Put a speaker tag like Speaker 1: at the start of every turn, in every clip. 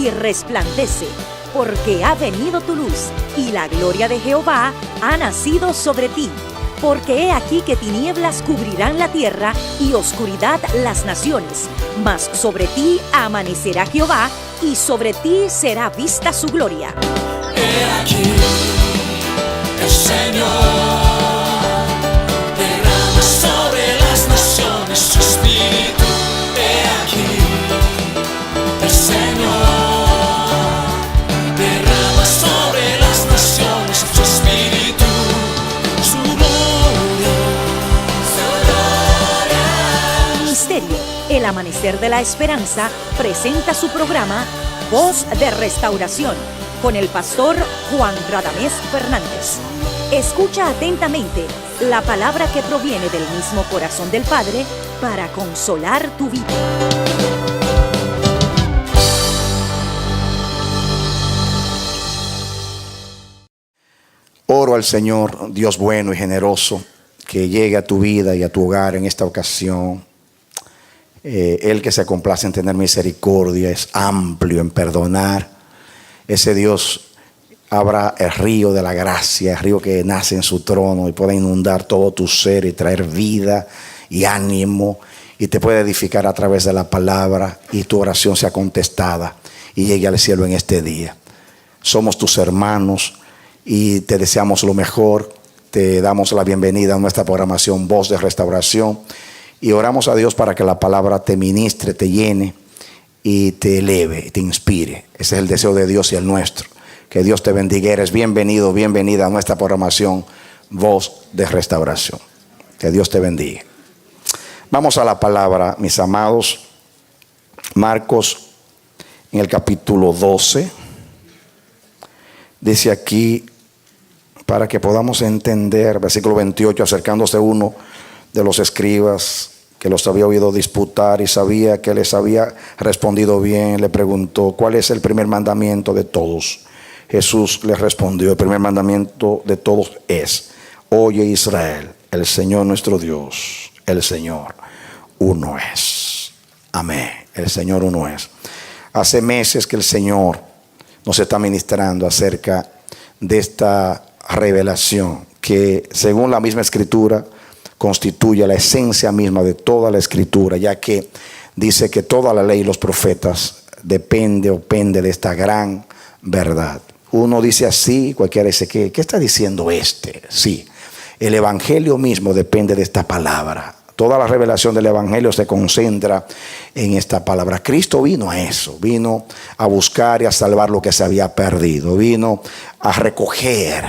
Speaker 1: y resplandece, porque ha venido tu luz, y la gloria de Jehová ha nacido sobre ti. Porque he aquí que tinieblas cubrirán la tierra y oscuridad las naciones, mas sobre ti amanecerá Jehová, y sobre ti será vista su gloria.
Speaker 2: He aquí, el Señor derrama sobre las naciones su espíritu. He aquí, el Señor derrama sobre las naciones su espíritu, su gloria, su gloria.
Speaker 1: Ministerio El Amanecer de la Esperanza presenta su programa Voz de Restauración con el pastor Juan Radamés Fernández. Escucha atentamente la palabra que proviene del mismo corazón del Padre para consolar tu vida.
Speaker 3: Oro al Señor, Dios bueno y generoso, que llegue a tu vida y a tu hogar en esta ocasión. Él que se complace en tener misericordia, es amplio en perdonar. Ese Dios abra el río de la gracia, el río que nace en su trono y pueda inundar todo tu ser y traer vida y ánimo, y te puede edificar a través de la palabra, y tu oración sea contestada y llegue al cielo en este día. Somos tus hermanos y te deseamos lo mejor. Te damos la bienvenida a nuestra programación Voz de Restauración, y oramos a Dios para que la palabra te ministre, te llene y te eleve, te inspire. Ese es el deseo de Dios y el nuestro. Que Dios te bendiga. Eres bienvenido, bienvenida a nuestra programación Voz de Restauración. Que Dios te bendiga. Vamos a la palabra, mis amados. Marcos, en el capítulo 12. Dice aquí, para que podamos entender, versículo 28, acercándose uno de los escribas que los había oído disputar y sabía que les había respondido bien, le preguntó: ¿cuál es el primer mandamiento de todos? Jesús les respondió: el primer mandamiento de todos es: oye Israel, el Señor nuestro Dios, el Señor uno es. Amén. El Señor uno es. Hace meses que el Señor nos está ministrando acerca de esta revelación que, según la misma Escritura, constituye la esencia misma de toda la Escritura, ya que dice que toda la ley y los profetas depende o pende de esta gran verdad. Uno dice así, cualquiera dice: ¿qué está diciendo este? Sí, el Evangelio mismo depende de esta palabra. Toda la revelación del Evangelio se concentra en esta palabra. Cristo vino a eso, vino a buscar y a salvar lo que se había perdido, vino a recoger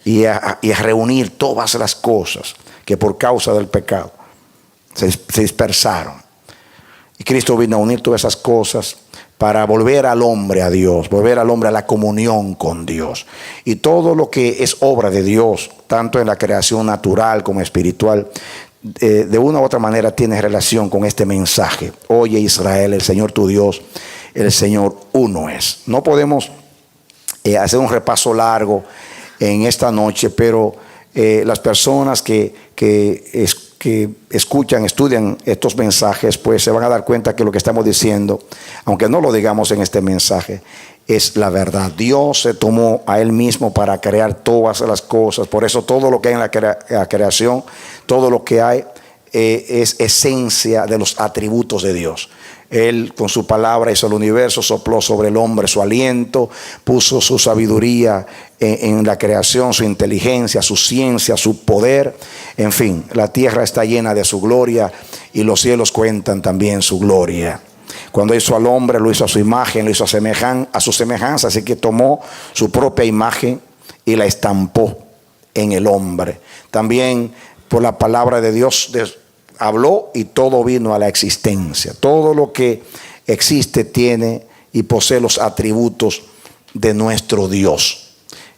Speaker 3: y a reunir todas las cosas que por causa del pecado se dispersaron. Y Cristo vino a unir todas esas cosas para volver al hombre a Dios, volver al hombre a la comunión con Dios. Y todo lo que es obra de Dios, tanto en la creación natural como espiritual, de una u otra manera tiene relación con este mensaje. Oye Israel, el Señor tu Dios, el Señor uno es. No podemos hacer un repaso largo en esta noche, pero las personas que escuchan, estudian estos mensajes, pues se van a dar cuenta que lo que estamos diciendo, aunque no lo digamos en este mensaje, es la verdad. Dios se tomó a Él mismo para crear todas las cosas. Por eso todo lo que hay en la creación, todo lo que hay es esencia de los atributos de Dios. Él con su palabra hizo el universo, sopló sobre el hombre su aliento, puso su sabiduría en la creación, su inteligencia, su ciencia, su poder. En fin, la tierra está llena de su gloria y los cielos cuentan también su gloria. Cuando hizo al hombre, lo hizo a su imagen, lo hizo a su semejanza, así que tomó su propia imagen y la estampó en el hombre. También por la palabra de Dios habló y todo vino a la existencia. Todo lo que existe tiene y posee los atributos de nuestro Dios.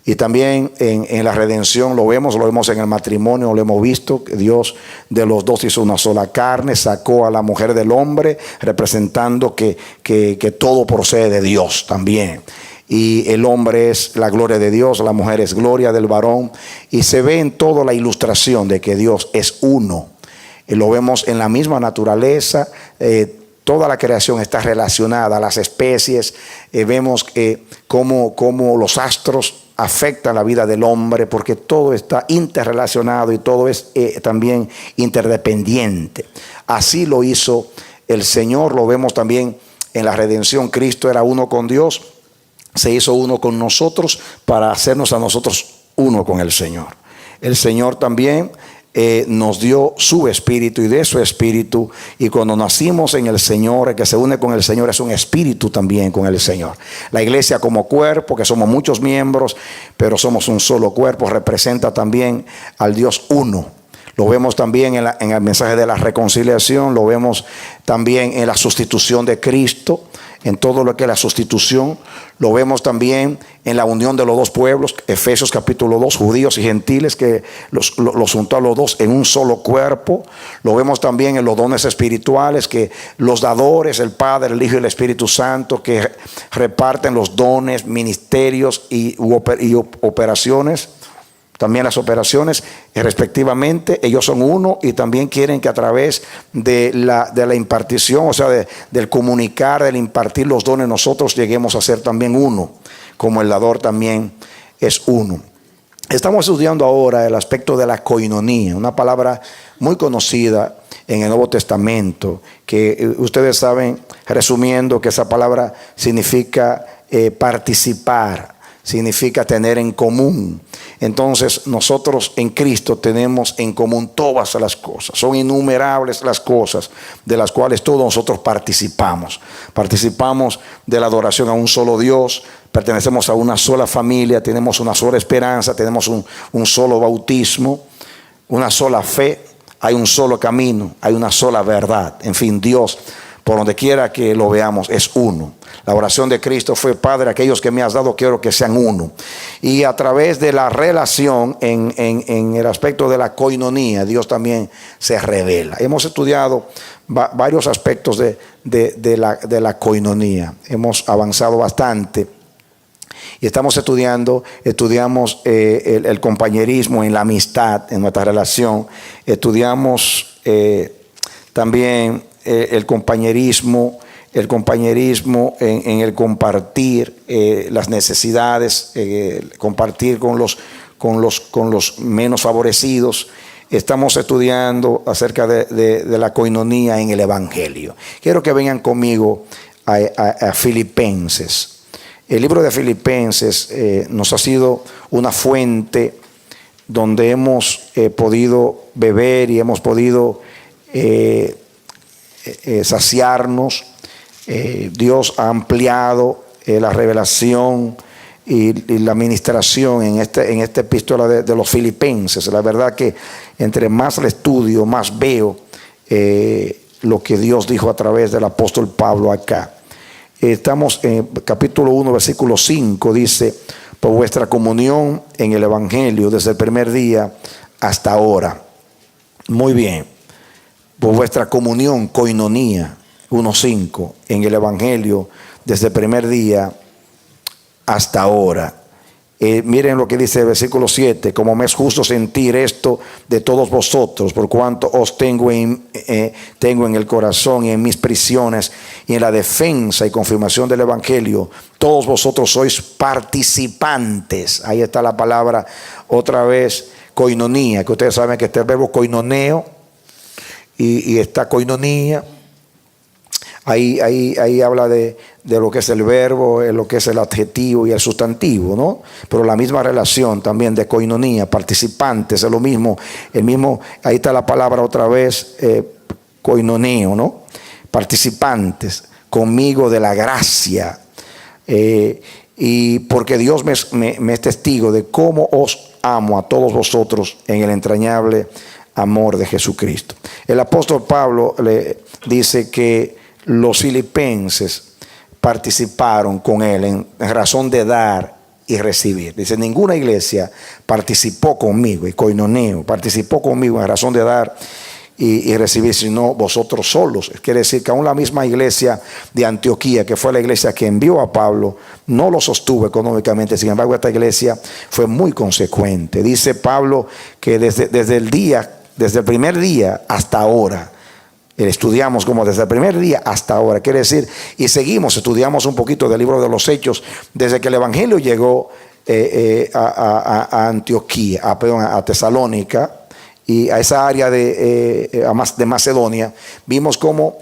Speaker 3: Y también en la redención lo vemos en el matrimonio, lo hemos visto, que Dios de los dos hizo una sola carne, sacó a la mujer del hombre, representando que todo procede de Dios también. Y el hombre es la gloria de Dios, la mujer es gloria del varón, y se ve en toda la ilustración de que Dios es uno. Lo vemos en la misma naturaleza, Toda la creación está relacionada, las especies, vemos cómo los astros afectan la vida del hombre, porque todo está interrelacionado y todo es también interdependiente. Así lo hizo el Señor, lo vemos también en la redención. Cristo era uno con Dios, se hizo uno con nosotros para hacernos a nosotros uno con el Señor. El Señor también nos dio su espíritu, y de su espíritu, y cuando nacimos en el Señor, el que se une con el Señor es un espíritu también con el Señor. La iglesia como cuerpo, que somos muchos miembros, pero somos un solo cuerpo, representa también al Dios uno. Lo vemos también en el mensaje de la reconciliación, lo vemos también en la sustitución de Cristo, en todo lo que es la sustitución. Lo vemos también en la unión de los dos pueblos, Efesios capítulo 2, judíos y gentiles, que los juntó a los dos en un solo cuerpo. Lo vemos también en los dones espirituales, que los dadores, el Padre, el Hijo y el Espíritu Santo, que reparten los dones, ministerios y operaciones. También las operaciones, respectivamente, ellos son uno, y también quieren que a través de la impartición, o sea, del comunicar, del impartir los dones, nosotros lleguemos a ser también uno, como el dador también es uno. Estamos estudiando ahora el aspecto de la koinonía, una palabra muy conocida en el Nuevo Testamento, que ustedes saben, resumiendo, que esa palabra significa participar, significa tener en común. Entonces nosotros en Cristo tenemos en común todas las cosas. Son innumerables las cosas de las cuales todos nosotros participamos. Participamos de la adoración a un solo Dios, pertenecemos a una sola familia, tenemos una sola esperanza, tenemos un solo bautismo, una sola fe, hay un solo camino, hay una sola verdad. En fin, Dios, por donde quiera que lo veamos, es uno. La oración de Cristo fue: Padre, aquellos que me has dado quiero que sean uno. Y a través de la relación en el aspecto de la koinonía, Dios también se revela. Hemos estudiado varios aspectos de la koinonía. Hemos avanzado bastante. Y estamos estudiamos el compañerismo en la amistad, en nuestra relación. Estudiamos también el compañerismo en el compartir las necesidades, compartir con los menos favorecidos. Estamos estudiando acerca de la koinonía en el Evangelio. Quiero que vengan conmigo a Filipenses. El libro de Filipenses nos ha sido una fuente donde hemos podido beber y hemos podido saciarnos. Dios ha ampliado la revelación y la administración en esta epístola de los Filipenses. La verdad que entre más le estudio, más veo lo que Dios dijo a través del apóstol Pablo acá. Estamos en capítulo 1, versículo 5, dice: por vuestra comunión en el Evangelio desde el primer día hasta ahora. Muy bien. Por vuestra comunión, koinonía, 1:5, en el Evangelio desde el primer día hasta ahora. Miren lo que dice el versículo 7: como me es justo sentir esto de todos vosotros, por cuanto os tengo en el corazón y en mis prisiones y en la defensa y confirmación del Evangelio. Todos vosotros sois participantes. Ahí está la palabra otra vez, koinonía, que ustedes saben que está el verbo koinoneo y está koinonía. Ahí habla de lo que es el verbo, lo que es el adjetivo y el sustantivo, ¿no? Pero la misma relación también de koinonía, participantes, es lo mismo. Ahí está la palabra otra vez, koinoneo, ¿no? Participantes, conmigo de la gracia. Y porque Dios me es testigo de cómo os amo a todos vosotros en el entrañable amor de Jesucristo. El apóstol Pablo le dice que los filipenses participaron con él en razón de dar y recibir. Dice: ninguna iglesia participó conmigo, y koinoneo, participó conmigo en razón de dar y recibir, sino vosotros solos. Quiere decir que aún la misma iglesia de Antioquía, que fue la iglesia que envió a Pablo, no lo sostuvo económicamente. Sin embargo, esta iglesia fue muy consecuente. Dice Pablo que desde el primer día hasta ahora, Estudiamos como desde el primer día hasta ahora, quiere decir, y estudiamos un poquito del libro de los Hechos, desde que el Evangelio llegó a Antioquía, a Tesalónica, y a esa área de Macedonia. Vimos cómo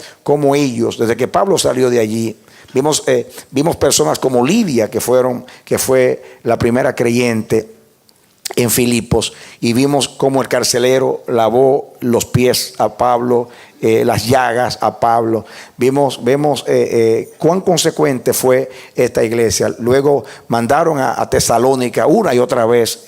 Speaker 3: ellos, desde que Pablo salió de allí, vimos personas como Lidia, que fue la primera creyente en Filipos, y vimos cómo el carcelero lavó los pies a Pablo, las llagas a Pablo. Vemos cuán consecuente fue esta iglesia. Luego mandaron a Tesalónica una y otra vez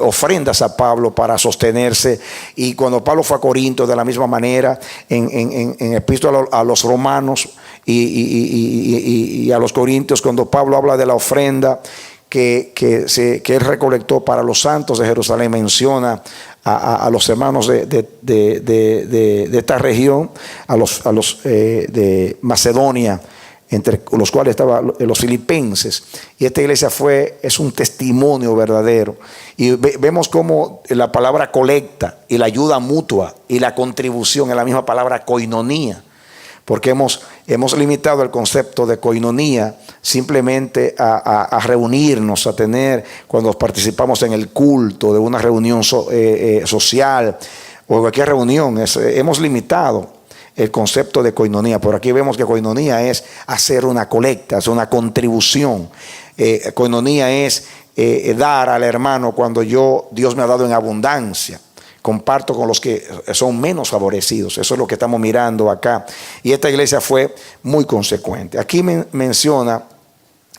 Speaker 3: ofrendas a Pablo para sostenerse, y cuando Pablo fue a Corinto, de la misma manera, en epístola a los romanos y a los corintios, cuando Pablo habla de la ofrenda que él recolectó para los santos de Jerusalén, menciona a los hermanos de esta región, a los de Macedonia, entre los cuales estaban los filipenses. Y esta iglesia es un testimonio verdadero. Y vemos cómo la palabra colecta y la ayuda mutua y la contribución es la misma palabra koinonía, porque hemos limitado el concepto de koinonía simplemente a reunirnos, a tener, cuando participamos en el culto de una reunión social o cualquier reunión. Hemos limitado el concepto de koinonía. Por aquí vemos que koinonía es hacer una colecta, es una contribución. Koinonía es dar al hermano cuando Dios me ha dado en abundancia. Comparto con los que son menos favorecidos. Eso es lo que estamos mirando acá. Y esta iglesia fue muy consecuente. Aquí menciona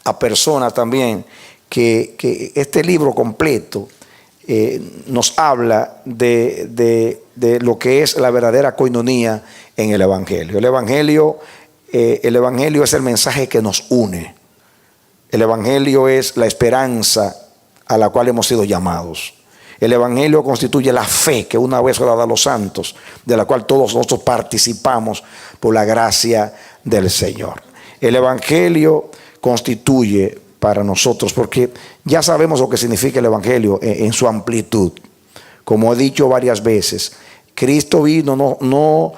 Speaker 3: a personas también que este libro completo nos habla de lo que es la verdadera koinonía en el Evangelio. El Evangelio es el mensaje que nos une. El Evangelio es la esperanza a la cual hemos sido llamados. El Evangelio constituye la fe que una vez fue dada a los santos, de la cual todos nosotros participamos por la gracia del Señor. El Evangelio constituye para nosotros, porque ya sabemos lo que significa el Evangelio en su amplitud. Como he dicho varias veces, Cristo vino no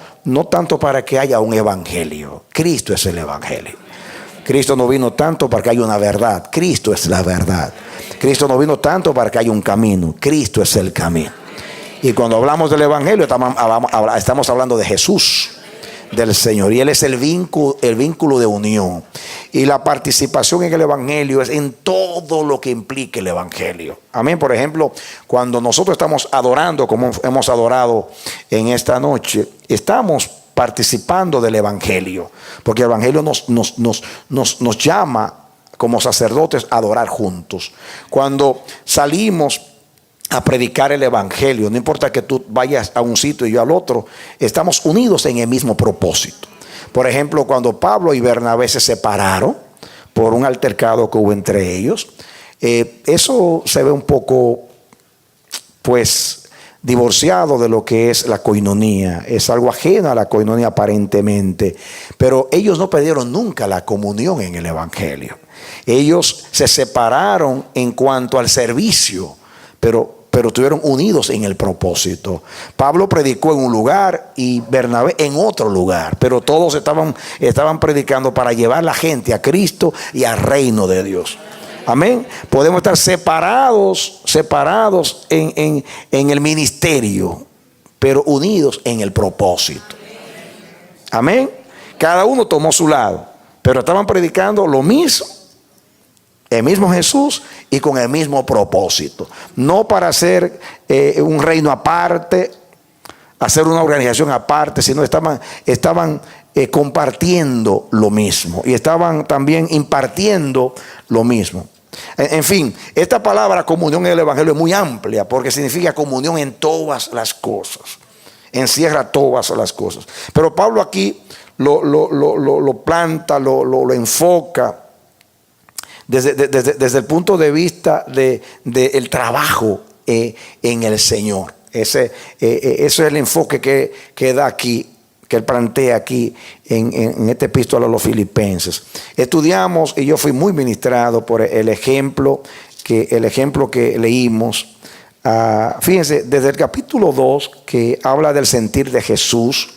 Speaker 3: tanto para que haya un Evangelio. Cristo es el Evangelio. Cristo no vino tanto para que haya una verdad. Cristo es la verdad. Cristo no vino tanto para que haya un camino. Cristo es el camino. Y cuando hablamos del Evangelio estamos hablando de Jesús, del Señor. Y Él es el vínculo de unión. Y la participación en el Evangelio es en todo lo que implique el Evangelio. Amén. Por ejemplo, cuando nosotros estamos adorando, como hemos adorado en esta noche, estamos participando del Evangelio, porque el Evangelio nos llama como sacerdotes a adorar juntos. Cuando salimos a predicar el Evangelio, no importa que tú vayas a un sitio y yo al otro, estamos unidos en el mismo propósito. Por ejemplo, cuando Pablo y Bernabé se separaron por un altercado que hubo entre ellos, eso se ve un poco divorciado de lo que es la koinonía. Es algo ajeno a la koinonía aparentemente, pero ellos no perdieron nunca la comunión en el Evangelio. Ellos se separaron en cuanto al servicio, pero estuvieron unidos en el propósito. Pablo predicó en un lugar y Bernabé en otro lugar, pero todos estaban predicando para llevar a la gente a Cristo y al reino de Dios. Amén. Podemos estar separados en el ministerio, pero unidos en el propósito. Amén. Cada uno tomó su lado, pero estaban predicando lo mismo, el mismo Jesús y con el mismo propósito. No para hacer un reino aparte, hacer una organización aparte, sino estaban compartiendo lo mismo y estaban también impartiendo lo mismo. En fin, esta palabra comunión en el Evangelio es muy amplia, porque significa comunión en todas las cosas, encierra todas las cosas. Pero Pablo aquí lo planta, lo enfoca desde el punto de vista del trabajo en el Señor. Ese es el enfoque que da aquí, que él plantea aquí en esta epístola a los Filipenses. Estudiamos y yo fui muy ministrado por el ejemplo que leímos. Fíjense, desde el capítulo 2, que habla del sentir de Jesús,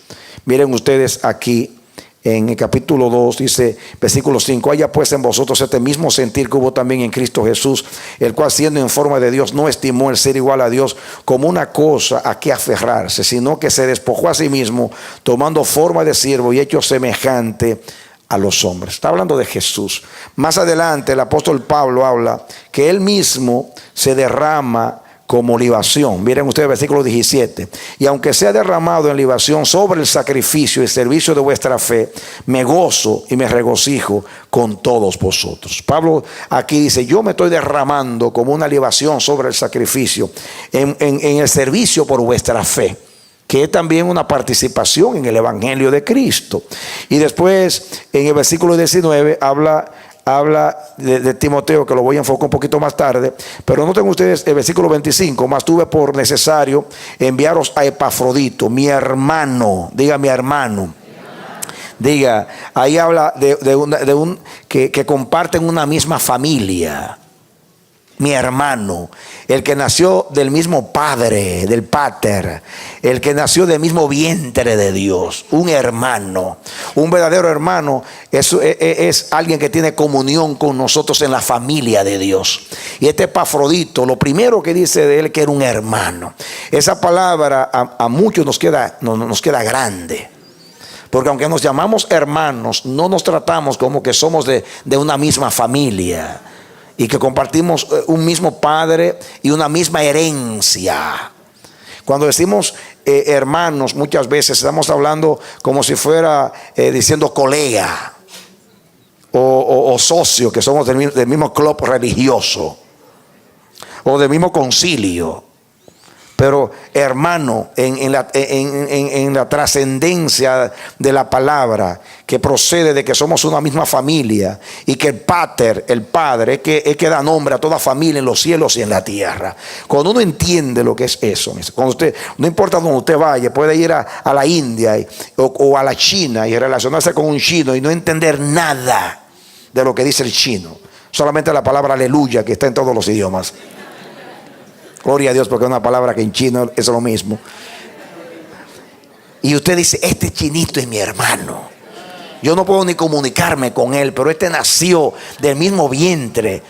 Speaker 3: Miren ustedes aquí en el capítulo 2, dice, versículo 5: haya pues en vosotros este mismo sentir que hubo también en Cristo Jesús, el cual siendo en forma de Dios no estimó el ser igual a Dios como una cosa a que aferrarse, sino que se despojó a sí mismo, tomando forma de siervo y hecho semejante a los hombres. Está hablando de Jesús. Más adelante el apóstol Pablo habla que él mismo se derrama como libación. Miren ustedes el versículo 17: y aunque sea derramado en libación sobre el sacrificio y servicio de vuestra fe, me gozo y me regocijo con todos vosotros. Pablo aquí dice: yo me estoy derramando como una libación sobre el sacrificio en el servicio por vuestra fe, que es también una participación en el evangelio de Cristo. Y después en el versículo 19 habla de Timoteo, que lo voy a enfocar un poquito más tarde. Pero noten ustedes el versículo 25: mas tuve por necesario enviaros a Epafrodito, mi hermano. Diga mi hermano. Diga, ahí habla que comparten una misma familia. Mi hermano, el que nació del mismo padre, del pater, el que nació del mismo vientre de Dios, un hermano. Un verdadero hermano es alguien que tiene comunión con nosotros en la familia de Dios. Y este Epafrodito, lo primero que dice de él, que era un hermano. Esa palabra a muchos nos queda grande, porque aunque nos llamamos hermanos, no nos tratamos como que somos de una misma familia y que compartimos un mismo padre y una misma herencia. Cuando decimos hermanos, muchas veces estamos hablando como si fuera diciendo colega o socio, que somos del mismo club religioso o del mismo concilio. Pero hermano, en la trascendencia de la palabra, que procede de que somos una misma familia, y que el pater, el padre, es que da nombre a toda familia en los cielos y en la tierra. Cuando uno entiende lo que es eso, cuando usted, no importa donde usted vaya, puede ir a la India o a la China y relacionarse con un chino y no entender nada de lo que dice el chino, solamente la palabra aleluya, que está en todos los idiomas. Gloria a Dios, porque es una palabra que en chino es lo mismo. Y usted dice: este chinito es mi hermano. Yo no puedo ni comunicarme con él, pero este nació del mismo vientre.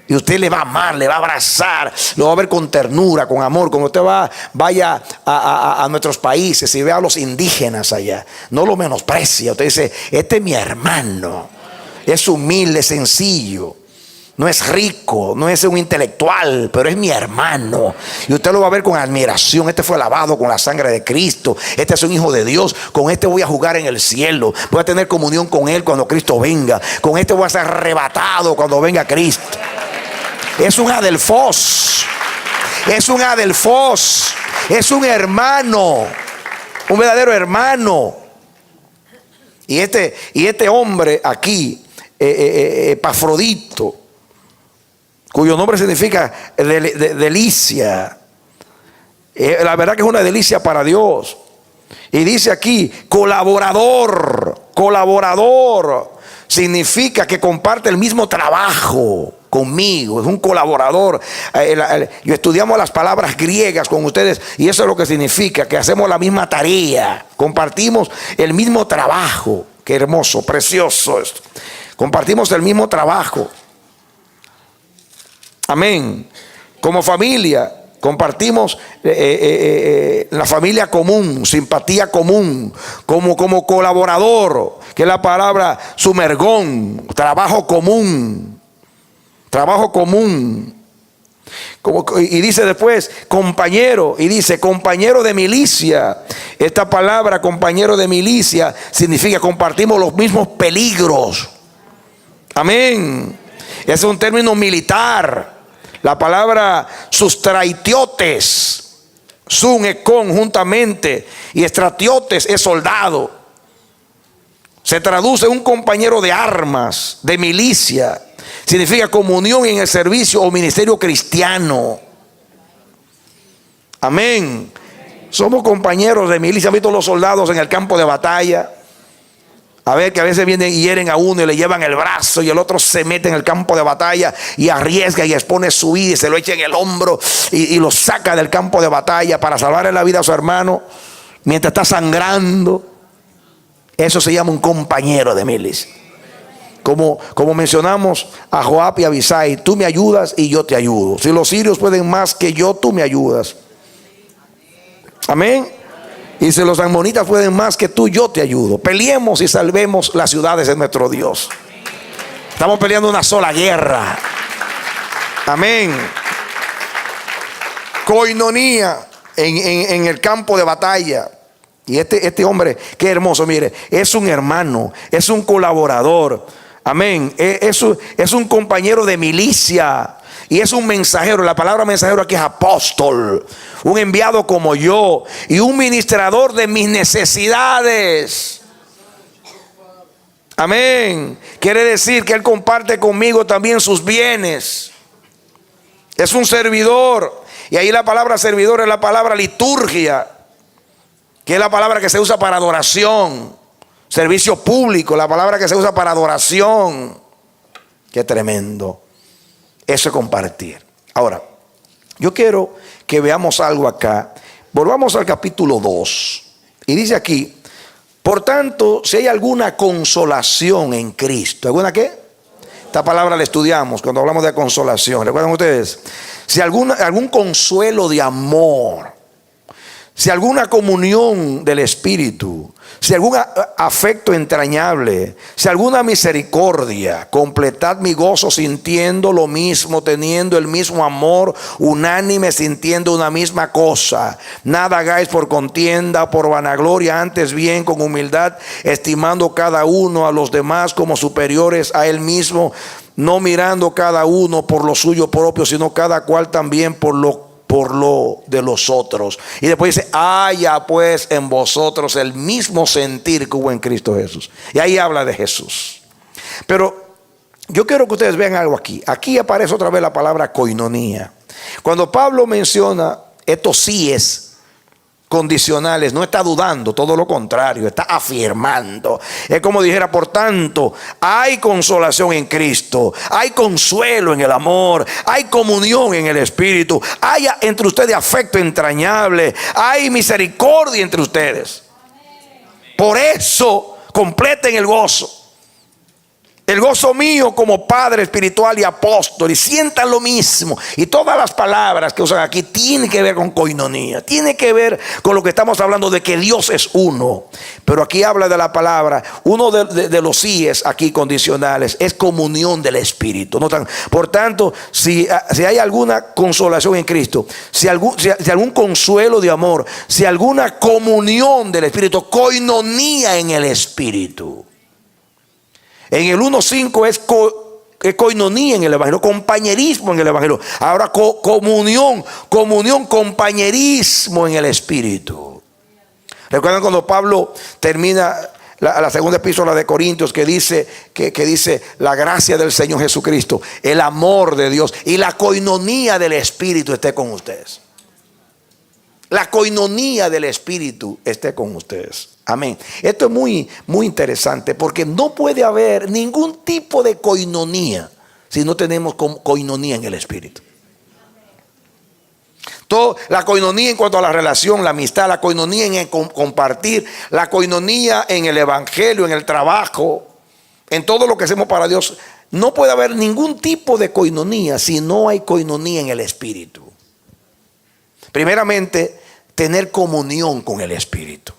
Speaker 3: Y usted le va a amar, le va a abrazar, lo va a ver con ternura, con amor. Cuando usted vaya a nuestros países y vea a los indígenas allá, no lo menosprecia. Usted dice: este es mi hermano. Es humilde, sencillo. No es rico, no es un intelectual, pero es mi hermano. Y usted lo va a ver con admiración. Este fue lavado con la sangre de Cristo. Este es un hijo de Dios. Con este voy a jugar en el cielo. Voy a tener comunión con él cuando Cristo venga. Con este voy a ser arrebatado cuando venga Cristo. Es un adelfos. Es un adelfos. Es un hermano. Un verdadero hermano. Y este hombre aquí, Epafrodito, cuyo nombre significa delicia. La verdad que es una delicia para Dios. Y dice aquí colaborador. Colaborador significa que comparte el mismo trabajo conmigo. Es un colaborador. Estudiamos las palabras griegas con ustedes y eso es lo que significa, que hacemos la misma tarea, compartimos el mismo trabajo. Qué hermoso, precioso esto. Compartimos el mismo trabajo. Amén. Como familia compartimos la familia común, simpatía común, como colaborador, que es la palabra sumergón, trabajo común. Trabajo común. Y dice después compañero, y dice compañero de milicia. Esta palabra compañero de milicia significa compartimos los mismos peligros. Amén. Es un término militar. La palabra sustraitiotes, sun es conjuntamente, y estratiotes es soldado. Se traduce un compañero de armas, de milicia. Significa comunión en el servicio o ministerio cristiano. Amén. Somos compañeros de milicia. ¿Han visto los soldados en el campo de batalla? A ver, que a veces vienen y hieren a uno y le llevan el brazo y el otro se mete en el campo de batalla y arriesga y expone su vida y se lo echa en el hombro y lo saca del campo de batalla para salvarle la vida a su hermano mientras está sangrando. Eso se llama un compañero de milicia. Como mencionamos a Joab y Abisai, tú me ayudas y yo te ayudo. Si los sirios pueden más que yo, tú me ayudas. Amén. Y si los amonitas pueden más que tú, yo te ayudo. Peleemos y salvemos las ciudades de nuestro Dios. Estamos peleando una sola guerra. Amén. Coinonía en el campo de batalla. Y este hombre, qué hermoso, mire, es un hermano, es un colaborador. Amén. Es un compañero de milicia. Y es un mensajero. La palabra mensajero aquí es apóstol. Un enviado como yo. Y un ministrador de mis necesidades. Amén. Quiere decir que él comparte conmigo también sus bienes. Es un servidor. Y ahí la palabra servidor es la palabra liturgia, que es la palabra que se usa para adoración. Servicio público, la palabra que se usa para adoración. Qué tremendo. Eso es compartir. Ahora, yo quiero que veamos algo acá. Volvamos al capítulo 2. Y dice aquí: por tanto, si hay alguna consolación en Cristo. ¿Alguna qué? Esta palabra la estudiamos cuando hablamos de consolación. ¿Recuerdan ustedes? Si algún consuelo de amor, si alguna comunión del Espíritu, si algún afecto entrañable, si alguna misericordia, completad mi gozo sintiendo lo mismo, teniendo el mismo amor, unánime, sintiendo una misma cosa. Nada hagáis por contienda, por vanagloria, antes bien con humildad, estimando cada uno a los demás como superiores a él mismo, no mirando cada uno por lo suyo propio, sino cada cual también por lo de los otros. Y después dice: haya pues en vosotros el mismo sentir que hubo en Cristo Jesús. Y ahí habla de Jesús. Pero yo quiero que ustedes vean algo aquí. Aquí aparece otra vez la palabra coinonía. Cuando Pablo menciona estos síes condicionales, no está dudando, todo lo contrario, está afirmando. Es como dijera: por tanto, hay consolación en Cristo, hay consuelo en el amor, hay comunión en el Espíritu, hay entre ustedes afecto entrañable, hay misericordia entre ustedes. Por eso completen el gozo. El gozo mío como padre espiritual y apóstol, y sientan lo mismo. Y todas las palabras que usan aquí tienen que ver con coinonía, tiene que ver con lo que estamos hablando de que Dios es uno. Pero aquí habla de la palabra, uno de los síes aquí condicionales es comunión del Espíritu. ¿Notan? Por tanto, si hay alguna consolación en Cristo, si algún consuelo de amor, si alguna comunión del Espíritu, coinonía en el Espíritu. En el 1.5 es coinonía en el Evangelio, compañerismo en el Evangelio. Ahora comunión, compañerismo en el Espíritu. ¿Recuerdan cuando Pablo termina la segunda epístola de Corintios que dice la gracia del Señor Jesucristo, el amor de Dios y la coinonía del Espíritu esté con ustedes? La coinonía del Espíritu esté con ustedes. Amén. Esto es muy, muy interesante, porque no puede haber ningún tipo de coinonía si no tenemos coinonía en el Espíritu. La coinonía en cuanto a la relación, la amistad, la coinonía en el compartir, la coinonía en el evangelio, en el trabajo, en todo lo que hacemos para Dios. No puede haber ningún tipo de coinonía si no hay coinonía en el Espíritu. Primeramente, tener comunión con el Espíritu.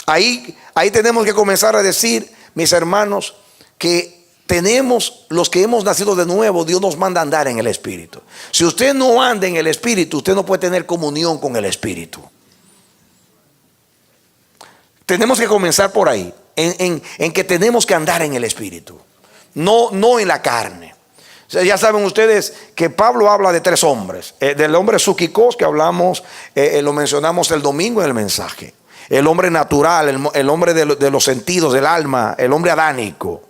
Speaker 3: Ahí tenemos que comenzar a decir, mis hermanos, que tenemos, los que hemos nacido de nuevo, Dios nos manda a andar en el Espíritu. Si usted no anda en el Espíritu, usted no puede tener comunión con el Espíritu. Tenemos que comenzar por ahí, en que tenemos que andar en el Espíritu, no en la carne. Ya saben ustedes que Pablo habla de 3 hombres. Del hombre psúquicos que hablamos, lo mencionamos el domingo en el mensaje. El hombre natural, el hombre de los sentidos, del alma, el hombre adánico,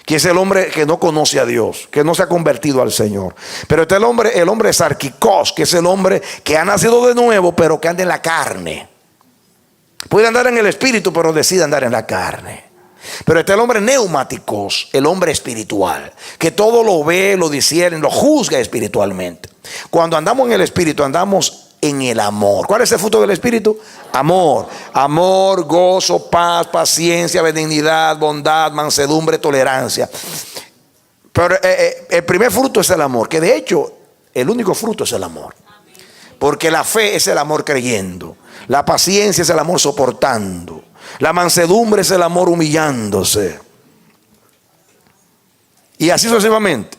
Speaker 3: que es el hombre que no conoce a Dios, que no se ha convertido al Señor. Pero está el hombre sarquicos, que es el hombre que ha nacido de nuevo, pero que anda en la carne. Puede andar en el Espíritu, pero decide andar en la carne. Pero está el hombre neumáticos, el hombre espiritual, que todo lo ve, lo discierne, lo juzga espiritualmente. Cuando andamos en el Espíritu, andamos en el amor. ¿Cuál es el fruto del Espíritu? Amor. Amor, gozo, paz, paciencia, benignidad, bondad, mansedumbre, tolerancia. Pero el primer fruto es el amor, que de hecho el único fruto es el amor. Porque la fe es el amor creyendo. La paciencia es el amor soportando. La mansedumbre es el amor humillándose. Y así sucesivamente.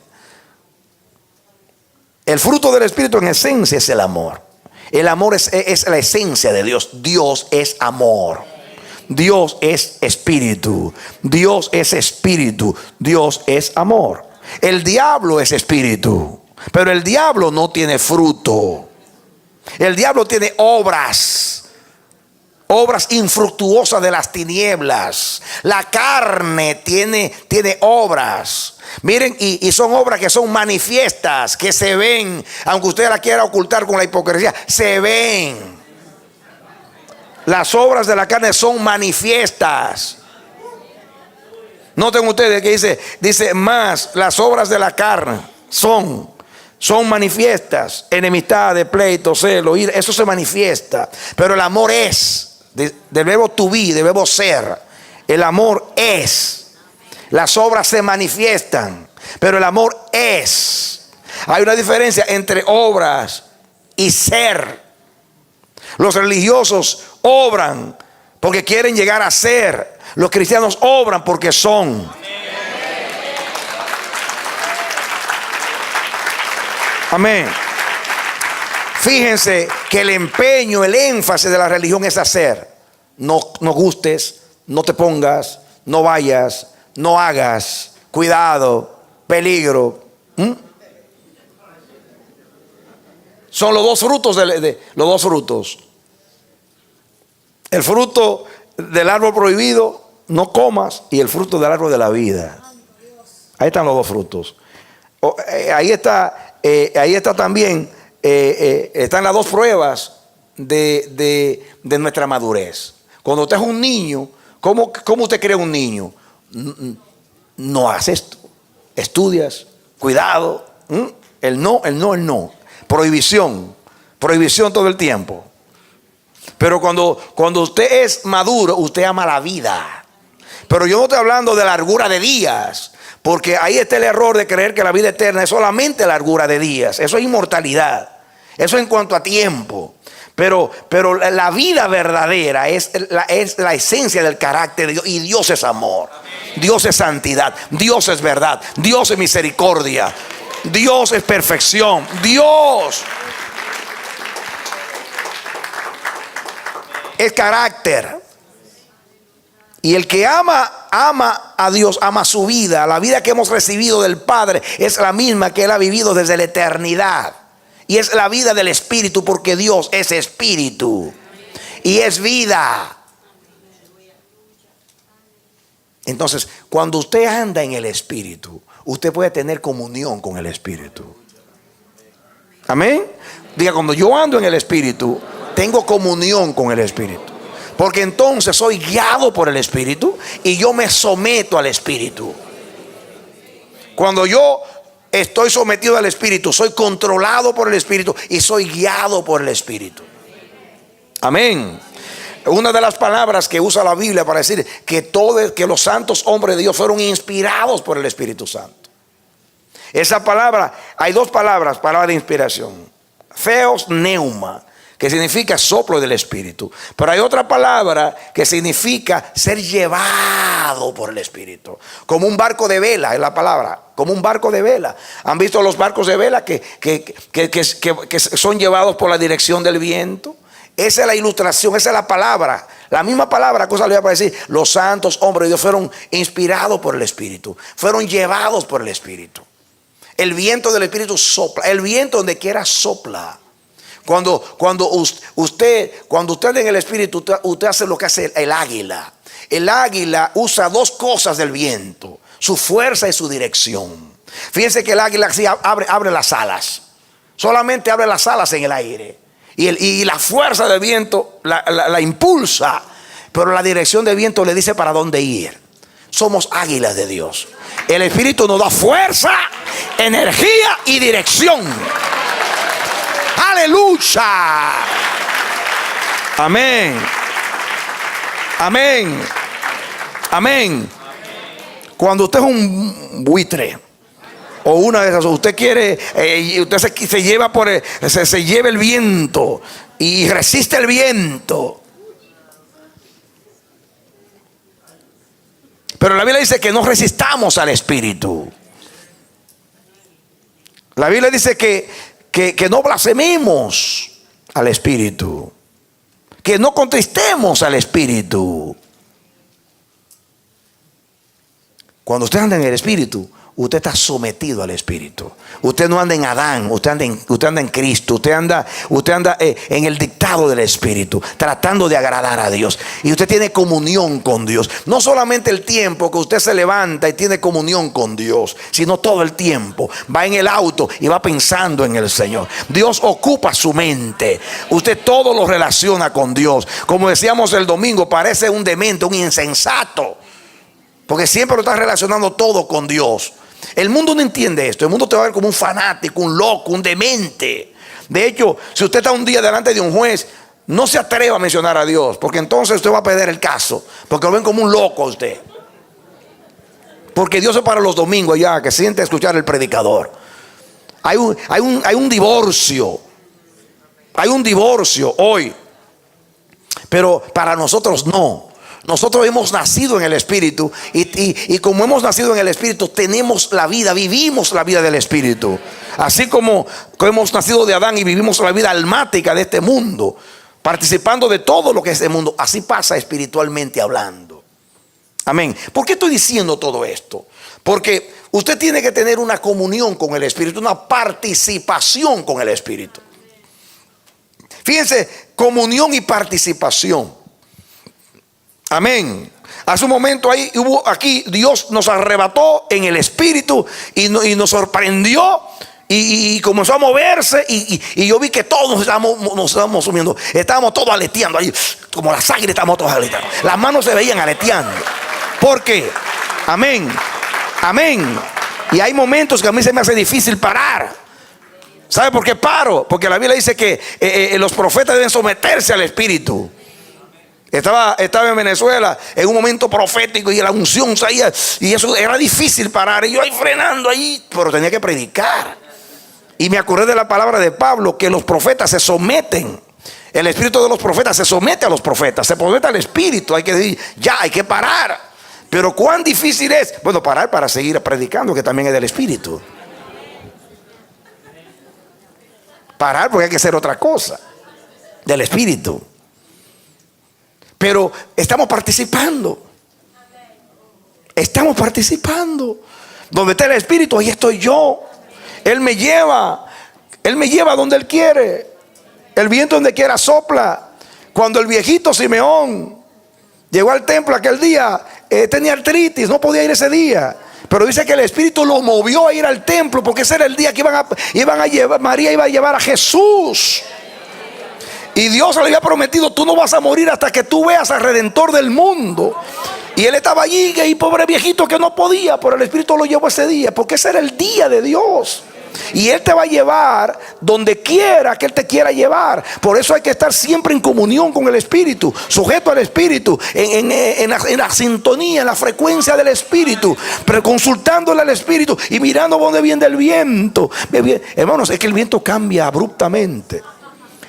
Speaker 3: El fruto del Espíritu en esencia es el amor. El amor es la esencia de Dios. Dios es amor. Dios es espíritu. Dios es espíritu. Dios es amor. El diablo es espíritu, pero el diablo no tiene fruto. El diablo tiene obras infructuosas de las tinieblas. La carne tiene obras. Miren, y son obras que son manifiestas, que se ven, aunque usted la quiera ocultar con la hipocresía, se ven. Las obras de la carne son manifiestas. Noten ustedes que dice más, las obras de la carne son manifiestas. Enemistad, pleito, celo, ira, eso se manifiesta. Pero el amor es, del verbo to be, del verbo ser. El amor es. Las obras se manifiestan, pero el amor es. Hay una diferencia entre obras y ser. Los religiosos obran porque quieren llegar a ser. Los cristianos obran porque son. Amén. Fíjense que el empeño, el énfasis de la religión es hacer. No gustes, no te pongas, no vayas, no hagas, cuidado, peligro. Son los dos frutos los dos frutos. El fruto del árbol prohibido, no comas, y el fruto del árbol de la vida. Ahí están los dos frutos. Ahí está también, están las dos pruebas de nuestra madurez. Cuando usted es un niño, ¿cómo usted crea un niño? No haces esto, estudias, cuidado, el no. Prohibición todo el tiempo. Pero cuando usted es maduro, usted ama la vida. Pero yo no estoy hablando de largura de días, porque ahí está el error de creer que la vida eterna es solamente largura de días. Eso es inmortalidad. Eso en cuanto a tiempo. Pero la vida verdadera es la esencia del carácter de Dios. Y Dios es amor. Dios es santidad. Dios es verdad. Dios es misericordia. Dios es perfección. Dios es carácter. Y el que ama a Dios, ama su vida. La vida que hemos recibido del Padre es la misma que Él ha vivido desde la eternidad. Y es la vida del Espíritu, porque Dios es Espíritu y es vida. Entonces, cuando usted anda en el Espíritu, usted puede tener comunión con el Espíritu. Amén. Diga, cuando yo ando en el Espíritu, tengo comunión con el Espíritu. Porque entonces soy guiado por el Espíritu y yo me someto al Espíritu. Cuando yo estoy sometido al Espíritu, soy controlado por el Espíritu y soy guiado por el Espíritu. Amén. Una de las palabras que usa la Biblia para decir que los santos hombres de Dios fueron inspirados por el Espíritu Santo. Esa palabra, hay dos palabras de inspiración. Theos neuma, que significa soplo del Espíritu. Pero hay otra palabra que significa ser llevado por el Espíritu. Como un barco de vela es la palabra. Como un barco de vela. ¿Han visto los barcos de vela que son llevados por la dirección del viento? Esa es la ilustración, esa es la palabra. La misma palabra que usa la Biblia para decir los santos hombres de Dios fueron inspirados por el Espíritu. Fueron llevados por el Espíritu. El viento del Espíritu sopla. El viento donde quiera sopla. Cuando usted anda en el Espíritu, usted hace lo que hace el águila. El águila usa dos cosas del viento: su fuerza y su dirección. Fíjense que el águila así abre las alas. Solamente abre las alas en el aire. Y la fuerza del viento la impulsa. Pero la dirección del viento le dice para dónde ir. Somos águilas de Dios. El Espíritu nos da fuerza, energía y dirección. Aleluya. Amén. Amén. Amén. Cuando usted es un buitre o una de esas, usted quiere, usted se lleva se lleva el viento y resiste el viento. Pero la Biblia dice que no resistamos al Espíritu. La Biblia dice que no blasfememos al Espíritu, que no contristemos al Espíritu. Cuando usted anda en el Espíritu, usted está sometido al Espíritu. Usted no anda en Adán, usted anda en Cristo. Usted anda en el dictado del Espíritu, tratando de agradar a Dios. Y usted tiene comunión con Dios. No solamente el tiempo que usted se levanta y tiene comunión con Dios, sino todo el tiempo. Va en el auto y va pensando en el Señor. Dios ocupa su mente. Usted todo lo relaciona con Dios. Como decíamos el domingo, parece un demente, un insensato, porque siempre lo está relacionando todo con Dios. El mundo no entiende esto. El mundo te va a ver como un fanático, un loco, un demente. De hecho, si usted está un día delante de un juez, no se atreva a mencionar a Dios, porque entonces usted va a perder el caso, porque lo ven como un loco a usted. Porque Dios es para los domingos ya, que siente a escuchar el predicador. Hay un divorcio. Hay un divorcio hoy. Pero para nosotros no. Nosotros hemos nacido en el Espíritu y como hemos nacido en el Espíritu, tenemos la vida, vivimos la vida del Espíritu. Así como hemos nacido de Adán y vivimos la vida almática de este mundo, participando de todo lo que es este mundo, así pasa espiritualmente hablando. Amén. ¿Por qué estoy diciendo todo esto? Porque usted tiene que tener una comunión con el Espíritu, una participación con el Espíritu. Fíjense, comunión y participación. Amén. Hace un momento aquí Dios nos arrebató en el Espíritu y nos sorprendió y comenzó a moverse y yo vi que todos nos estábamos sumiendo. Estábamos todos aleteando ahí, como la sangre, estábamos todos aleteando. Las manos se veían aleteando. ¿Por qué? Amén. Amén. Y hay momentos que a mí se me hace difícil parar. ¿Sabe por qué paro? Porque la Biblia dice que los profetas deben someterse al Espíritu. Estaba en Venezuela en un momento profético y la unción salía y eso era difícil parar. Y yo ahí frenando ahí, pero tenía que predicar. Y me acordé de la palabra de Pablo, que los profetas se someten. El espíritu de los profetas se somete a los profetas, se somete al Espíritu. Hay que decir, ya, hay que parar. Pero cuán difícil es, bueno, parar para seguir predicando, que también es del Espíritu. Parar porque hay que hacer otra cosa del Espíritu. Pero estamos participando. Estamos participando. Donde está el Espíritu, ahí estoy yo. Él me lleva donde Él quiere. El viento donde quiera sopla. Cuando el viejito Simeón llegó al templo aquel día, tenía artritis, no podía ir ese día. Pero dice que el Espíritu lo movió a ir al templo, porque ese era el día que iban a llevar, María iba a llevar a Jesús. Y Dios le había prometido, tú no vas a morir hasta que tú veas al Redentor del mundo. Y él estaba allí, y pobre viejito que no podía, pero el Espíritu lo llevó ese día, porque ese era el día de Dios. Y Él te va a llevar donde quiera que Él te quiera llevar. Por eso hay que estar siempre en comunión con el Espíritu, sujeto al Espíritu, en la sintonía, en la frecuencia del Espíritu, pero consultándole al Espíritu y mirando dónde viene el viento. Hermanos, es que el viento cambia abruptamente.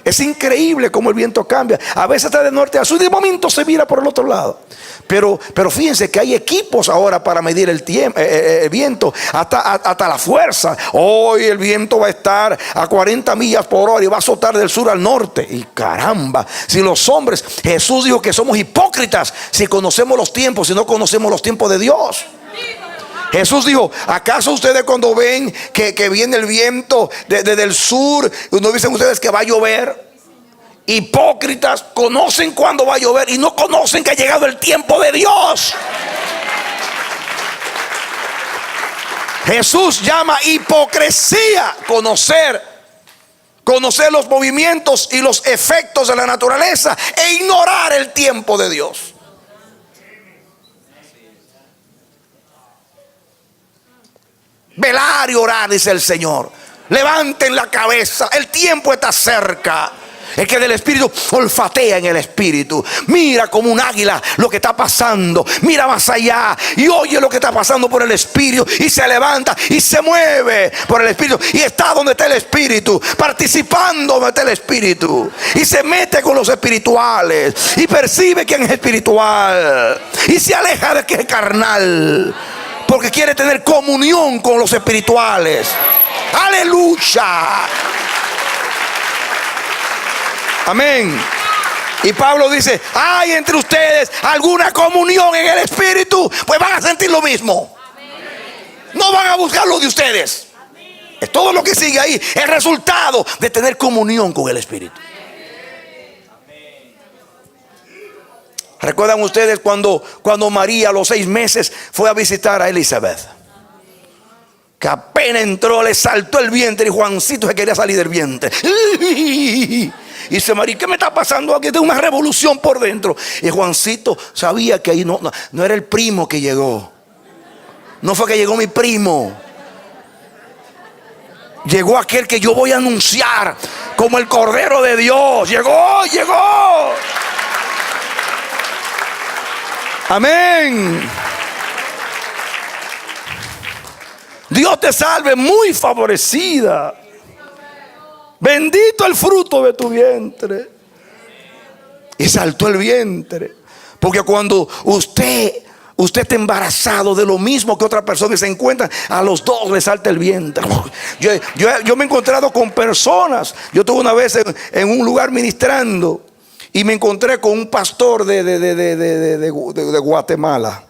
Speaker 3: Es increíble cómo el viento cambia. A veces está de norte a sur y de momento se mira por el otro lado. Pero fíjense que hay equipos ahora para medir el viento, hasta la fuerza. Hoy el viento va a estar a 40 millas por hora y va a azotar del sur al norte. Y caramba, si los hombres, Jesús dijo que somos hipócritas si conocemos los tiempos, si no conocemos los tiempos de Dios. Jesús dijo, ¿acaso ustedes cuando ven que viene el viento desde el sur, no dicen ustedes que va a llover? Hipócritas, conocen cuándo va a llover y no conocen que ha llegado el tiempo de Dios. Jesús llama hipocresía conocer los movimientos y los efectos de la naturaleza e ignorar el tiempo de Dios. Velar y orar, dice el Señor. Levanten la cabeza, el tiempo está cerca. El que del Espíritu olfatea en el Espíritu. Mira como un águila lo que está pasando. Mira más allá y oye lo que está pasando por el Espíritu. Y se levanta y se mueve por el Espíritu. Y está donde está el Espíritu, participando donde está el Espíritu. Y se mete con los espirituales. Y percibe quién es espiritual. Y se aleja de que es carnal. Porque quiere tener comunión con los espirituales. Aleluya. Amén. Y Pablo dice: hay entre ustedes alguna comunión en el Espíritu, pues van a sentir lo mismo. No van a buscar lo de ustedes. Es todo lo que sigue ahí, el resultado de tener comunión con el Espíritu. ¿Recuerdan ustedes cuando María a los 6 meses fue a visitar a Elizabeth? Que apenas entró, le saltó el vientre y Juancito se quería salir del vientre. Y dice María: ¿qué me está pasando aquí? Tengo una revolución por dentro. Y Juancito sabía que ahí no era el primo que llegó. No fue que llegó mi primo. Llegó aquel que yo voy a anunciar como el Cordero de Dios. Llegó. Amén. Dios te salve, muy favorecida. Bendito el fruto de tu vientre. Y saltó el vientre. Porque cuando usted está embarazado de lo mismo que otra persona y se encuentra, a los dos le salta el vientre. Yo me he encontrado con personas. Yo estuve una vez en un lugar ministrando y me encontré con un pastor de Guatemala.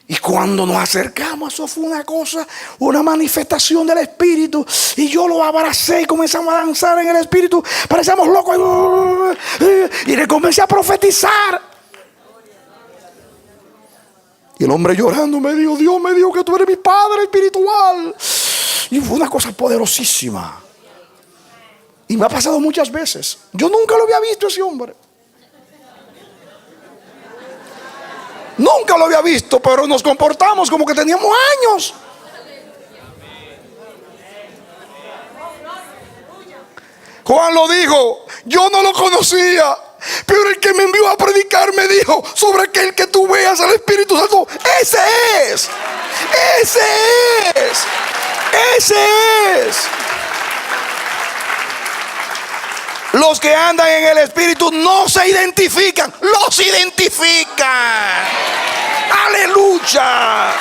Speaker 3: Y cuando nos acercamos, eso fue una cosa, una manifestación del Espíritu. Y yo lo abracé y comenzamos a danzar en el Espíritu. Parecíamos locos. Y le comencé a profetizar. Y el hombre llorando me dijo: Dios me dijo que tú eres mi Padre espiritual. Y fue una cosa poderosísima. Y me ha pasado muchas veces. Yo nunca lo había visto ese hombre. Nunca lo había visto, pero nos comportamos como que teníamos años. Juan lo dijo: yo no lo conocía, pero el que me envió a predicar me dijo: sobre aquel que tú veas al Espíritu Santo, ese es. Los que andan en el Espíritu no se identifican, los identifican. Aleluya.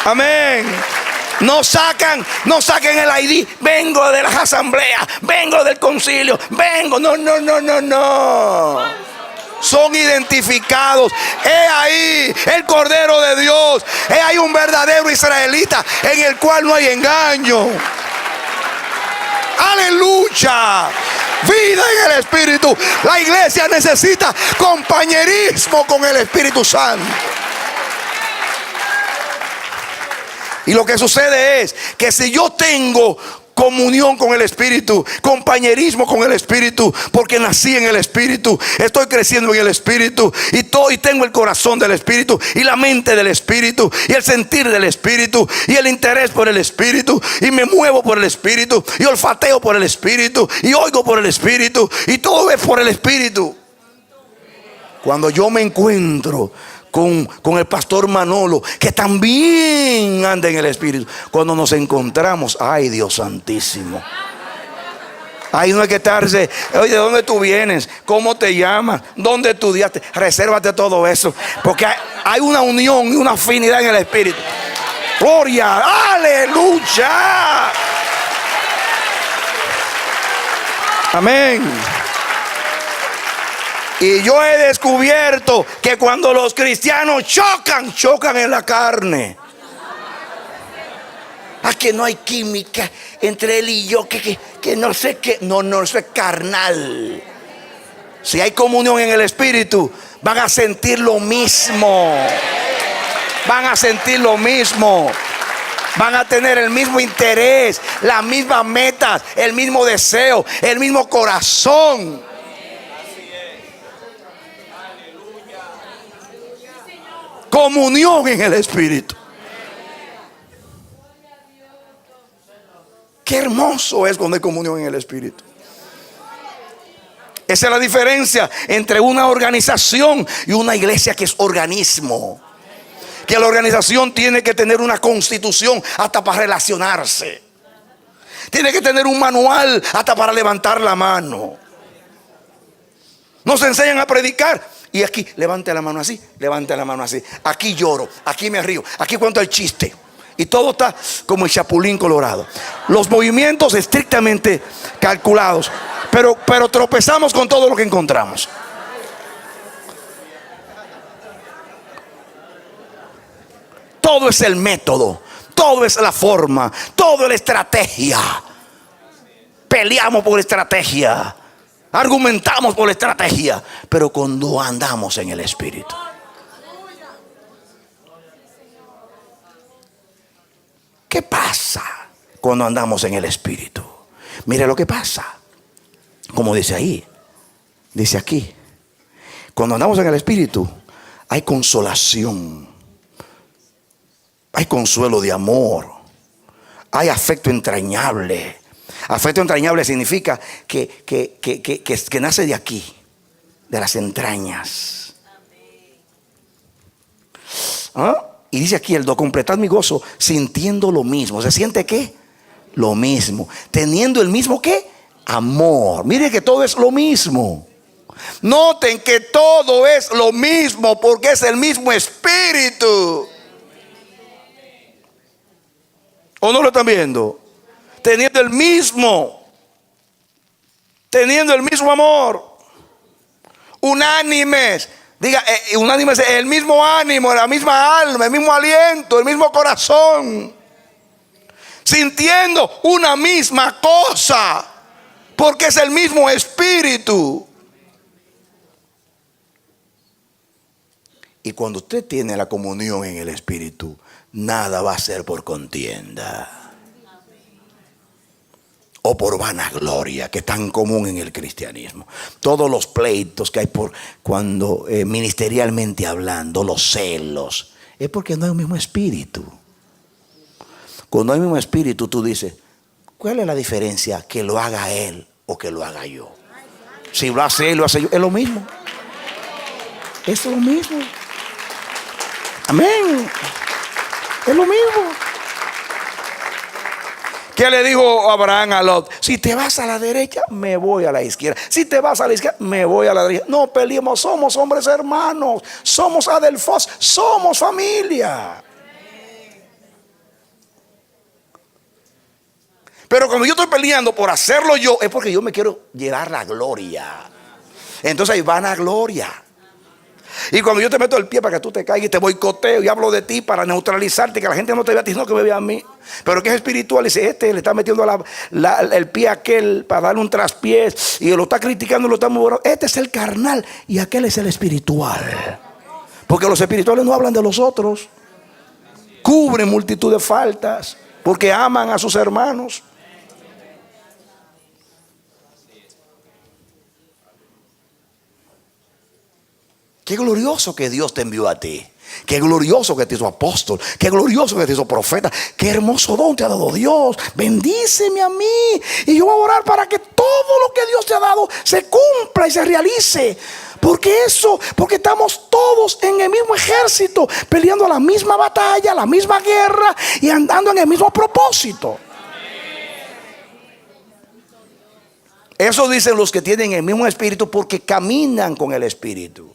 Speaker 3: Amén. No sacan el ID. Vengo de las asambleas, vengo del concilio, vengo. No. Son identificados. He ahí el Cordero de Dios. He ahí un verdadero israelita en el cual no hay engaño. Aleluya. Vida en el Espíritu. La iglesia necesita compañerismo con el Espíritu Santo. Y lo que sucede es que si yo tengo comunión con el Espíritu, compañerismo con el Espíritu, porque nací en el Espíritu, estoy creciendo en el Espíritu y tengo el corazón del Espíritu y la mente del Espíritu y el sentir del Espíritu y el interés por el Espíritu, y me muevo por el Espíritu y olfateo por el Espíritu y oigo por el Espíritu y todo es por el Espíritu. Cuando yo me encuentro con el pastor Manolo, que también anda en el Espíritu, cuando nos encontramos, ay Dios santísimo, ahí no hay que estarse: oye, ¿de dónde tú vienes? ¿Cómo te llamas? ¿Dónde estudiaste? Resérvate todo eso, porque hay una unión y una afinidad en el Espíritu. Gloria, aleluya. Amén. Y yo he descubierto que cuando los cristianos chocan en la carne. Que no hay química entre él y yo, que no sé qué. No, eso es carnal. Si hay comunión en el Espíritu, van a sentir lo mismo. Van a sentir lo mismo. Van a tener el mismo interés, las mismas metas, el mismo deseo, el mismo corazón. Comunión en el Espíritu. Qué hermoso es cuando hay comunión en el Espíritu. Esa es la diferencia entre una organización y una iglesia que es organismo. Que la organización tiene que tener una constitución hasta para relacionarse. Tiene que tener un manual hasta para levantar la mano. Nos enseñan a predicar y aquí levante la mano así, levante la mano así. Aquí lloro, aquí me río, aquí cuento el chiste. Y todo está como el chapulín colorado. Los movimientos estrictamente calculados. Pero tropezamos con todo lo que encontramos. Todo es el método, todo es la forma, todo es la estrategia. Peleamos por la estrategia, argumentamos por la estrategia, pero cuando andamos en el Espíritu, ¿qué pasa cuando andamos en el Espíritu? Mire lo que pasa. Como dice ahí, dice aquí, cuando andamos en el Espíritu hay consolación, hay consuelo de amor, hay afecto entrañable. Afecto entrañable significa que nace de aquí, de las entrañas. ¿Ah? Y dice aquí el do, completad mi gozo sintiendo lo mismo. ¿Se siente qué? Lo mismo. Teniendo el mismo ¿qué? Amor. Mire que todo es lo mismo. Noten que todo es lo mismo porque es el mismo Espíritu. ¿O no lo están viendo? Teniendo el mismo amor. Unánimes. Diga, unánimes, el mismo ánimo, la misma alma, el mismo aliento, el mismo corazón. Sintiendo una misma cosa. Porque es el mismo Espíritu. Y cuando usted tiene la comunión en el Espíritu, nada va a ser por contienda o por vanagloria, que es tan común en el cristianismo. Todos los pleitos que hay por cuando ministerialmente hablando, los celos, es porque no hay un mismo espíritu. Cuando hay un mismo espíritu, tú dices, ¿cuál es la diferencia que lo haga él o que lo haga yo? Si lo hace él, lo hace yo, es lo mismo. Es lo mismo. Amén. Es lo mismo. ¿Qué le dijo Abraham a Lot? Si te vas a la derecha, me voy a la izquierda. Si te vas a la izquierda, me voy a la derecha. No peleemos, somos hombres hermanos. Somos adelfos, somos familia. Pero cuando yo estoy peleando por hacerlo yo, es porque yo me quiero llevar la gloria. Entonces hay vanagloria. Y cuando yo te meto el pie para que tú te caigas y te boicoteo y hablo de ti para neutralizarte, que la gente no te vea a ti, sino que me vea a mí. Pero que es espiritual, dice, le está metiendo el pie a aquel para darle un traspiés y lo está criticando, lo está moviendo. Este es el carnal y aquel es el espiritual. Porque los espirituales no hablan de los otros. Cubren multitud de faltas porque aman a sus hermanos. Qué glorioso que Dios te envió a ti. Qué glorioso que te hizo apóstol. Qué glorioso que te hizo profeta. Qué hermoso don te ha dado Dios. Bendíceme a mí. Y yo voy a orar para que todo lo que Dios te ha dado se cumpla y se realice. Porque estamos todos en el mismo ejército, peleando la misma batalla, la misma guerra y andando en el mismo propósito. Eso dicen los que tienen el mismo espíritu porque caminan con el espíritu.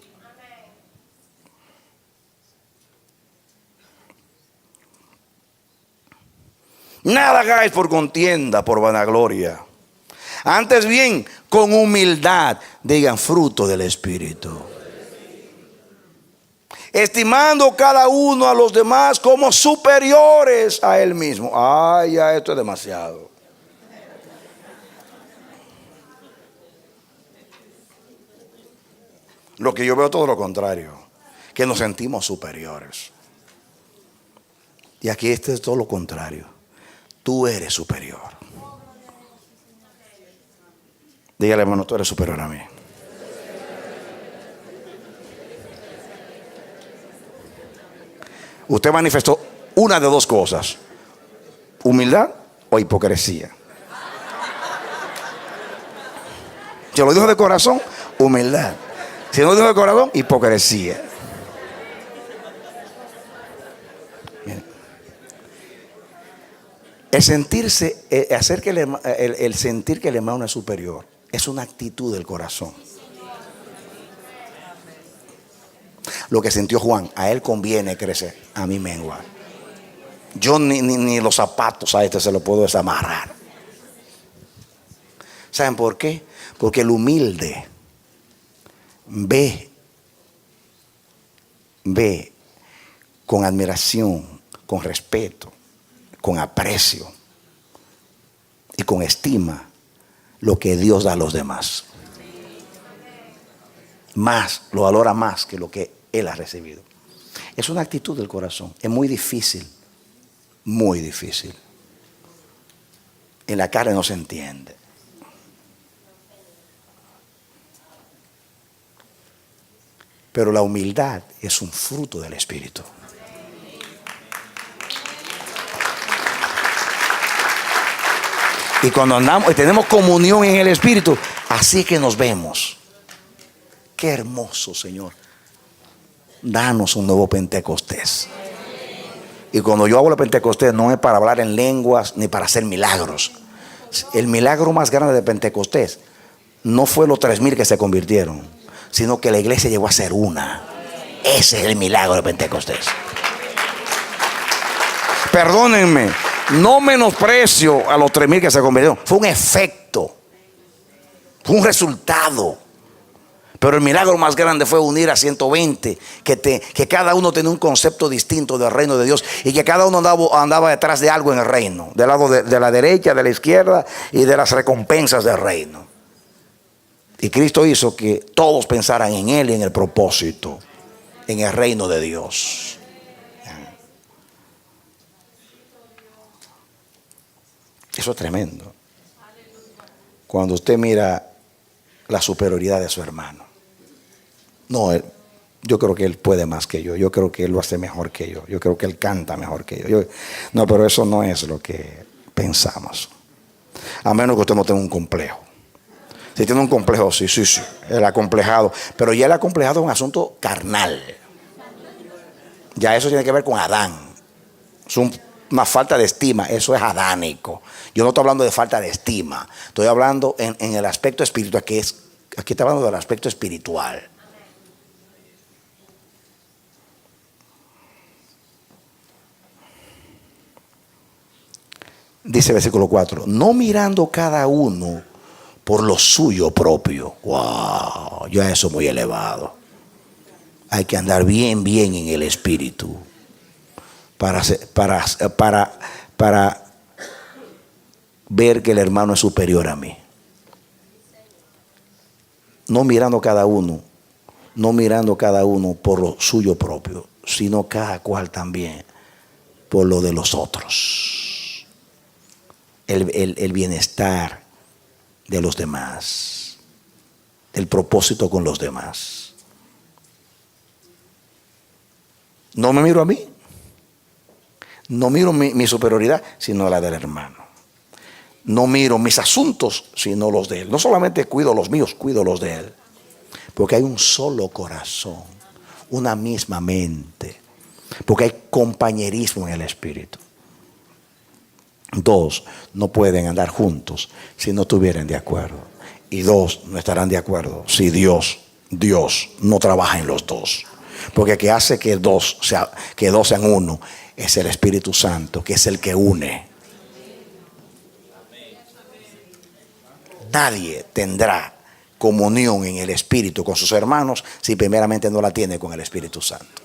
Speaker 3: Nada hagáis por contienda, por vanagloria. Antes bien, con humildad, digan fruto del Espíritu. Estimando cada uno a los demás como superiores a él mismo. Ay, ya esto es demasiado. Lo que yo veo todo lo contrario. Que nos sentimos superiores. Y aquí este es todo lo contrario. Tú eres superior. Dígale, hermano, tú eres superior a mí. Usted manifestó una de dos cosas: humildad o hipocresía. Si lo dijo de corazón, humildad. Si no lo dijo de corazón, hipocresía. El sentirse, el sentir que el hermano es superior es una actitud del corazón. Lo que sintió Juan, a él conviene crecer, a mí menguar. Yo ni los zapatos a este se los puedo desamarrar. ¿Saben por qué? Porque el humilde ve con admiración, con respeto, con aprecio y con estima lo que Dios da a los demás. Más, lo valora más que lo que él ha recibido. Es una actitud del corazón. Es muy difícil, muy difícil. En la carne no se entiende. Pero la humildad es un fruto del Espíritu. Y cuando andamos y tenemos comunión en el Espíritu, así que nos vemos. Qué hermoso, Señor. Danos un nuevo Pentecostés. Y cuando yo hablo de Pentecostés, no es para hablar en lenguas ni para hacer milagros. El milagro más grande de Pentecostés no fue los 3,000 que se convirtieron, sino que la iglesia llegó a ser una. Ese es el milagro de Pentecostés. Perdónenme, no menosprecio a los 3,000 que se convirtieron. Fue un efecto, fue un resultado. Pero el milagro más grande fue unir a 120, que cada uno tenía un concepto distinto del reino de Dios y que cada uno andaba detrás de algo en el reino, del lado de la derecha, de la izquierda y de las recompensas del reino. Y Cristo hizo que todos pensaran en Él y en el propósito, en el reino de Dios. Eso es tremendo. Cuando usted mira la superioridad de su hermano. No, yo creo que él puede más que yo. Yo creo que él lo hace mejor que yo. Yo creo que él canta mejor que yo. No, pero eso no es lo que pensamos. A menos que usted no tenga un complejo. Si tiene un complejo, sí, el acomplejado. Pero ya el acomplejado es un asunto carnal. Ya eso tiene que ver con Adán. Es una falta de estima. Eso es adánico. Yo no estoy hablando de falta de estima. Estoy hablando en el aspecto espiritual, aquí estoy hablando del aspecto espiritual. Dice el versículo 4, no mirando cada uno por lo suyo propio. Wow, ya eso es muy elevado. Hay que andar bien en el espíritu para ver que el hermano es superior a mí. No mirando cada uno por lo suyo propio, sino cada cual también por lo de los otros. El bienestar de los demás, el propósito con los demás. No me miro a mí, no miro mi superioridad, sino la del hermano. No miro mis asuntos, sino los de él. No solamente cuido los míos, cuido los de él. Porque hay un solo corazón, una misma mente. Porque hay compañerismo en el espíritu. Dos no pueden andar juntos si no estuvieran de acuerdo. Y dos no estarán de acuerdo si Dios no trabaja en los dos. Porque el que hace que dos sean uno es el Espíritu Santo, que es el que une. Nadie tendrá comunión en el Espíritu con sus hermanos si primeramente no la tiene con el Espíritu Santo.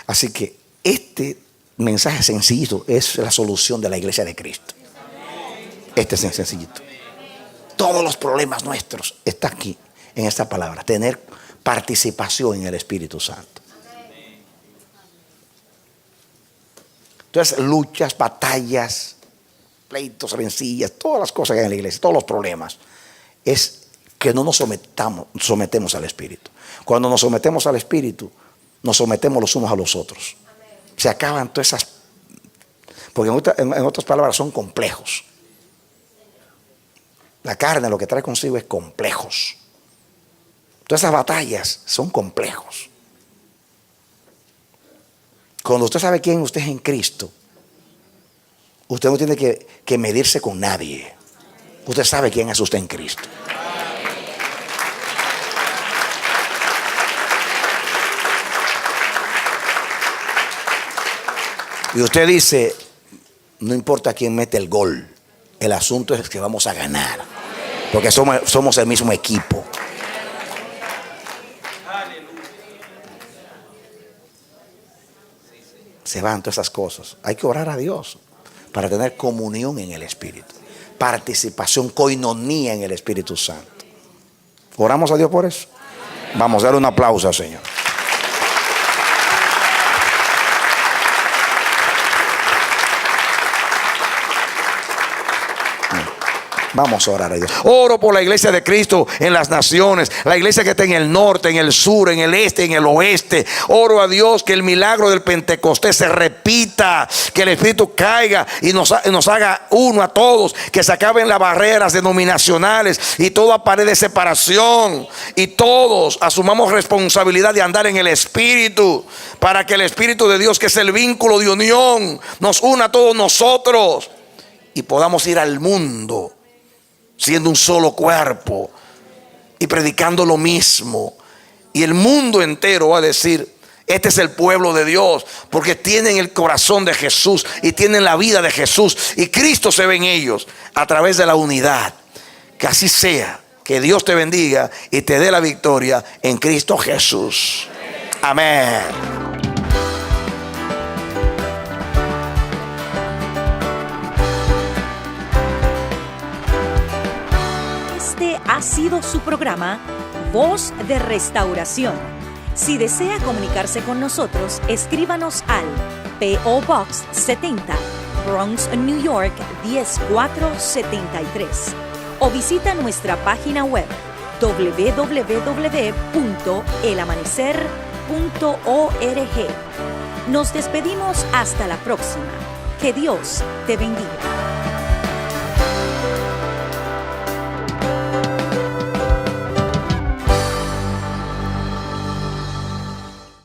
Speaker 3: Así que este mensaje sencillito es la solución de la iglesia de Cristo. Este es sencillito. Todos los problemas nuestros están aquí en esta palabra. Tener participación en el Espíritu Santo. Entonces, luchas, batallas, pleitos, rencillas, todas las cosas que hay en la iglesia, todos los problemas, es que no nos sometemos al Espíritu. Cuando nos sometemos al Espíritu, nos sometemos los unos a los otros. Se acaban todas esas Porque en otras palabras son complejos. La carne lo que trae consigo es complejos. Todas esas batallas son complejos. Cuando usted sabe quién usted es en Cristo, usted no tiene que medirse con nadie. Usted sabe quién es usted en Cristo. Y usted dice, no importa quién mete el gol, el asunto es que vamos a ganar, porque somos el mismo equipo. Se van todas esas cosas. Hay que orar a Dios para tener comunión en el Espíritu, participación, coinonía en el Espíritu Santo. Oramos a Dios por eso. Vamos a darle un aplauso al Señor. Vamos a orar a Dios. Oro por la iglesia de Cristo en las naciones, la iglesia que está en el norte, en el sur, en el este, en el oeste. Oro a Dios que el milagro del Pentecostés se repita, que el Espíritu caiga y nos haga uno a todos, que se acaben las barreras denominacionales y toda pared de separación, y todos asumamos responsabilidad de andar en el Espíritu, para que el Espíritu de Dios, que es el vínculo de unión, nos una a todos nosotros y podamos ir al mundo siendo un solo cuerpo y predicando lo mismo. Y el mundo entero va a decir, este es el pueblo de Dios, porque tienen el corazón de Jesús y tienen la vida de Jesús, y Cristo se ve en ellos a través de la unidad. Que así sea. Que Dios te bendiga y te dé la victoria en Cristo Jesús. Amén.
Speaker 1: Este ha sido su programa Voz de Restauración. Si desea comunicarse con nosotros, escríbanos al P.O. Box 70, Bronx, New York 10473, o visita nuestra página web www.elamanecer.org. Nos despedimos hasta la próxima. Que Dios te bendiga.